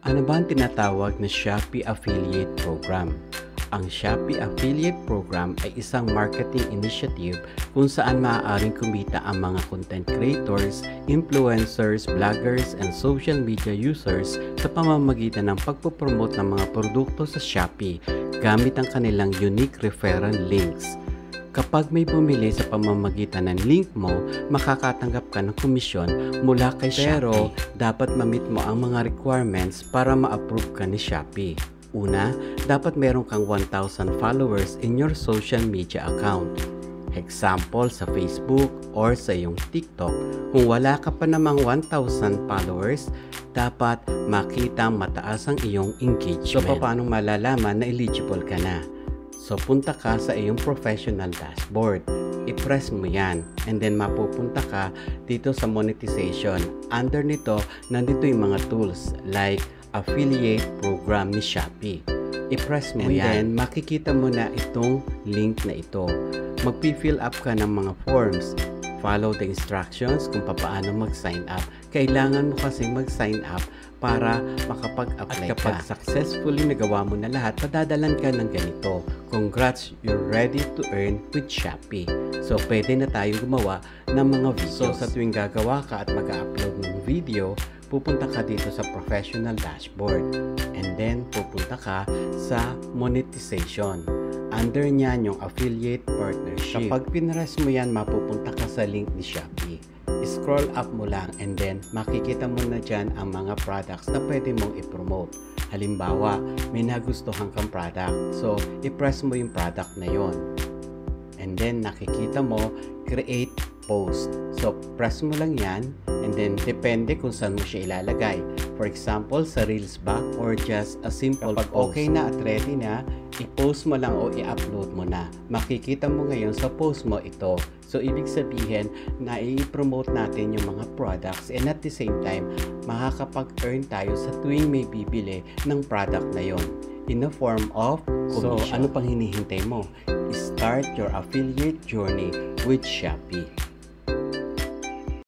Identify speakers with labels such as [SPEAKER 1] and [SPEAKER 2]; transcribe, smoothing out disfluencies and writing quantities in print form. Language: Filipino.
[SPEAKER 1] Ano ba ang tinatawag na Shopee Affiliate Program? Ang Shopee Affiliate Program ay isang marketing initiative kung saan maaaring kumita ang mga content creators, influencers, bloggers, and social media users sa pamamagitan ng pagpopromote ng mga produkto sa Shopee gamit ang kanilang unique referral links. Kapag may bumili sa pamamagitan ng link mo, makakatanggap ka ng komisyon mula kay Shopee. Pero dapat ma-meet mo ang mga requirements para ma-approve ka ni Shopee. Una, dapat meron kang 1,000 followers in your social media account. Example, sa Facebook or sa iyong TikTok. Kung wala ka pa namang 1,000 followers, dapat makita mataas ang iyong engagement. So, paano malalaman na eligible ka na? So, punta ka sa iyong professional dashboard. I-press mo yan. And then, mapupunta ka dito sa monetization. Under nito, nandito yung mga tools like affiliate program ni Shopee. I-press mo yan. And then, makikita mo na itong link na ito. Mag-fill up ka ng mga forms. Follow the instructions kung paano mag-sign up. Kailangan mo kasi mag-sign up para makapag-apply ka. At kapag successfully nagawa mo na lahat, padadalan ka ng ganito. Congrats, you're ready to earn with Shopee. So, pwede na tayo gumawa ng mga videos. So, sa tuwing gagawa ka at mag-upload ng video, pupunta ka dito sa professional dashboard. And then, pupunta ka sa monetization. Under niyan yung affiliate partnership. Kapag pinress mo yan, mapupunta ka sa link ni Shopee. Scroll up mo lang and then makikita mo na dyan ang mga products na pwede mong i-promote. Halimbawa, may nagustuhan kang product. So, i-press mo yung product na yon. And then, nakikita mo, create post. So, press mo lang yan and then depende kung saan mo siya ilalagay. For example, sa Reels ba or just a simple post. Okay na at ready na, i-post mo lang o i-upload mo na. Makikita mo ngayon sa post mo ito. So, ibig sabihin na i-promote natin yung mga products and at the same time, makakapag-earn tayo sa tuwing may bibili ng product na yon in the form of commission. So, ano pang hinihintay mo? Start your affiliate journey with Shopee.